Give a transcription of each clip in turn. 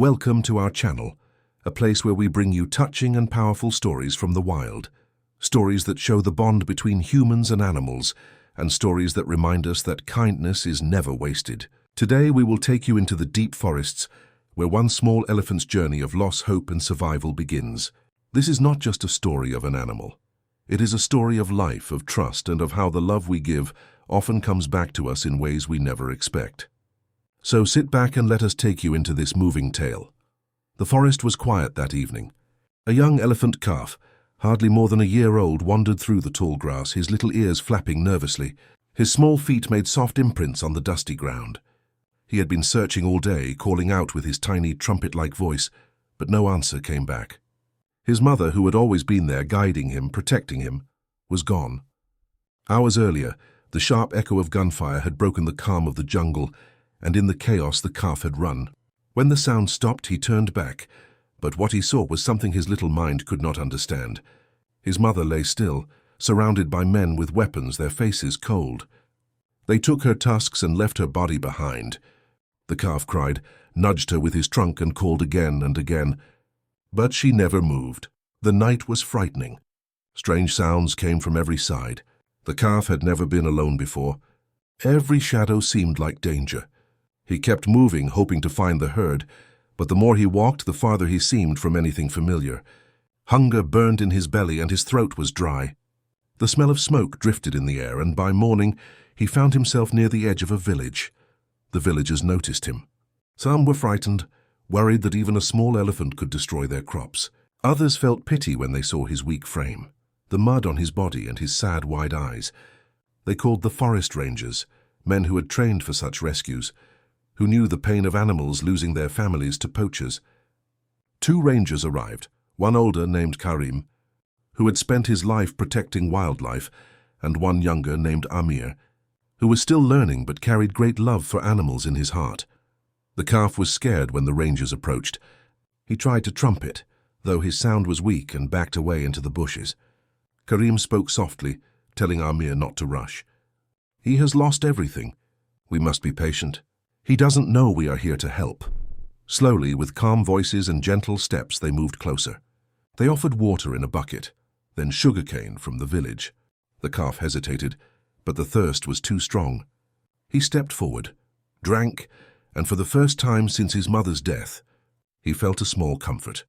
Welcome to our channel, a place where we bring you touching and powerful stories from the wild. Stories that show the bond between humans and animals, and stories that remind us that kindness is never wasted. Today we will take you into the deep forests, where one small elephant's journey of loss, hope and survival begins. This is not just a story of an animal. It is a story of life, of trust, and of how the love we give often comes back to us in ways we never expect. So sit back and let us take you into this moving tale. The forest was quiet that evening. A young elephant calf, hardly more than a year old, wandered through the tall grass, his little ears flapping nervously. His small feet made soft imprints on the dusty ground. He had been searching all day, calling out with his tiny trumpet-like voice, but no answer came back. His mother, who had always been there, guiding him, protecting him, was gone. Hours earlier, the sharp echo of gunfire had broken the calm of the jungle, and in the chaos the calf had run. When the sound stopped, he turned back, but what he saw was something his little mind could not understand. His mother lay still, surrounded by men with weapons, their faces cold. They took her tusks and left her body behind. The calf cried, nudged her with his trunk and called again and again, but she never moved. The night was frightening. Strange sounds came from every side. The calf had never been alone before. Every shadow seemed like danger. He kept moving, hoping to find the herd, but the more he walked, the farther he seemed from anything familiar. Hunger burned in his belly and his throat was dry. The smell of smoke drifted in the air, and by morning he found himself near the edge of a village. The villagers noticed him. Some were frightened, worried that even a small elephant could destroy their crops. Others felt pity when they saw his weak frame, the mud on his body and his sad, wide eyes. They called the forest rangers, men who had trained for such rescues, who knew the pain of animals losing their families to poachers. 2 rangers arrived, one older named Karim, who had spent his life protecting wildlife, and one younger named Amir, who was still learning but carried great love for animals in his heart. The calf was scared when the rangers approached. He tried to trumpet, though his sound was weak, and backed away into the bushes. Karim spoke softly, telling Amir not to rush. "He has lost everything. We must be patient. He doesn't know we are here to help." Slowly, with calm voices and gentle steps, they moved closer. They offered water in a bucket, then sugarcane from the village. The calf hesitated, but the thirst was too strong. He stepped forward, drank, and for the first time since his mother's death, he felt a small comfort.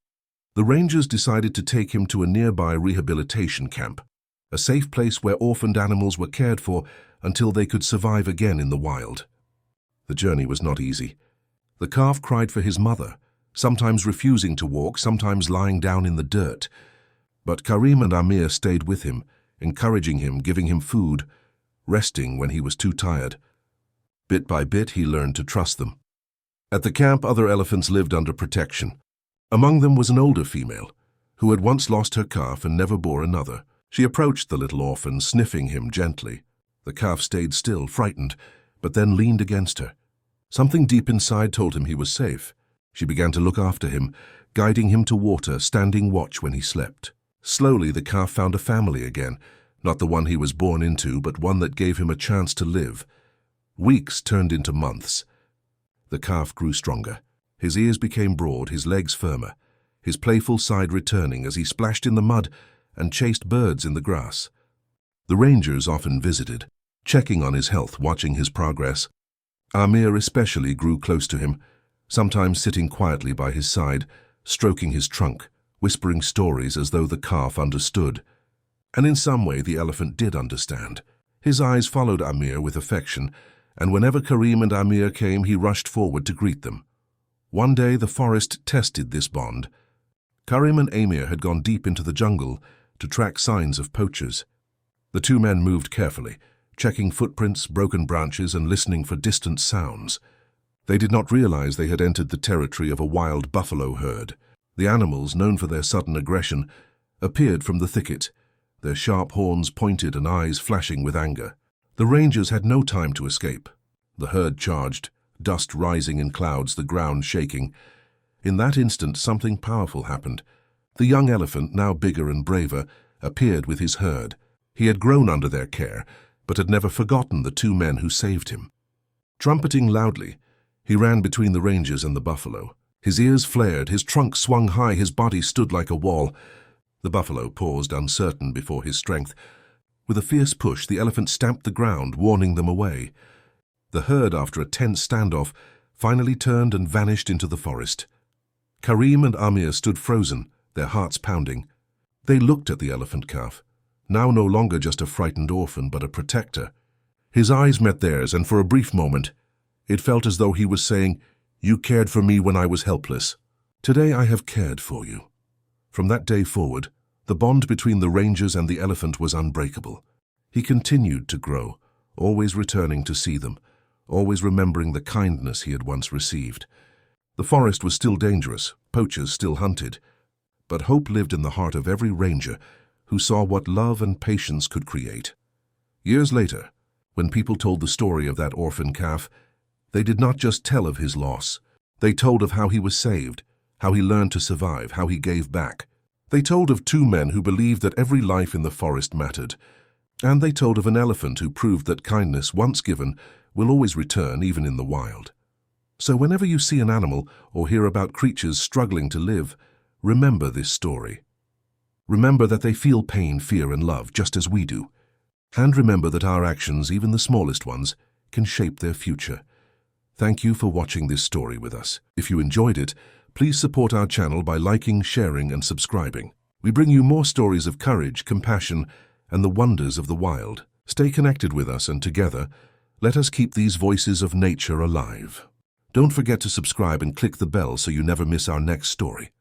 The rangers decided to take him to a nearby rehabilitation camp, a safe place where orphaned animals were cared for until they could survive again in the wild. The journey was not easy. The calf cried for his mother, sometimes refusing to walk, sometimes lying down in the dirt. But Karim and Amir stayed with him, encouraging him, giving him food, resting when he was too tired. Bit by bit, he learned to trust them. At the camp, other elephants lived under protection. Among them was an older female, who had once lost her calf and never bore another. She approached the little orphan, sniffing him gently. The calf stayed still, frightened, but then leaned against her. Something deep inside told him he was safe. She began to look after him, guiding him to water, standing watch when he slept. Slowly, the calf found a family again, not the one he was born into, but one that gave him a chance to live. Weeks turned into months. The calf grew stronger. His ears became broad, his legs firmer, his playful side returning as he splashed in the mud and chased birds in the grass. The rangers often visited, checking on his health, watching his progress. Amir especially grew close to him, sometimes sitting quietly by his side, stroking his trunk, whispering stories as though the calf understood. And in some way the elephant did understand. His eyes followed Amir with affection, and whenever Karim and Amir came, he rushed forward to greet them. One day the forest tested this bond. Karim and Amir had gone deep into the jungle to track signs of poachers. The 2 men moved carefully, checking footprints, broken branches, and listening for distant sounds. They did not realize they had entered the territory of a wild buffalo herd. The animals, known for their sudden aggression, appeared from the thicket, their sharp horns pointed and eyes flashing with anger. The rangers had no time to escape. The herd charged, dust rising in clouds, the ground shaking. In that instant, something powerful happened. The young elephant, now bigger and braver, appeared with his herd. He had grown under their care, but had never forgotten the 2 men who saved him. Trumpeting loudly, he ran between the rangers and the buffalo. His ears flared, his trunk swung high, his body stood like a wall. The buffalo paused, uncertain before his strength. With a fierce push, the elephant stamped the ground, warning them away. The herd, after a tense standoff, finally turned and vanished into the forest. Karim and Amir stood frozen, their hearts pounding. They looked at the elephant calf, now no longer just a frightened orphan, but a protector. His eyes met theirs, and for a brief moment, it felt as though he was saying, "You cared for me when I was helpless. Today I have cared for you." From that day forward, the bond between the rangers and the elephant was unbreakable. He continued to grow, always returning to see them, always remembering the kindness he had once received. The forest was still dangerous, poachers still hunted, but hope lived in the heart of every ranger who saw what love and patience could create. Years later, when people told the story of that orphan calf, they did not just tell of his loss. They told of how he was saved, how he learned to survive, how he gave back. They told of two men who believed that every life in the forest mattered. And they told of an elephant who proved that kindness, once given, will always return even in the wild. So whenever you see an animal or hear about creatures struggling to live, remember this story. Remember that they feel pain, fear, and love just as we do. And remember that our actions, even the smallest ones, can shape their future. Thank you for watching this story with us. If you enjoyed it, please support our channel by liking, sharing, and subscribing. We bring you more stories of courage, compassion, and the wonders of the wild. Stay connected with us, and together, let us keep these voices of nature alive. Don't forget to subscribe and click the bell so you never miss our next story.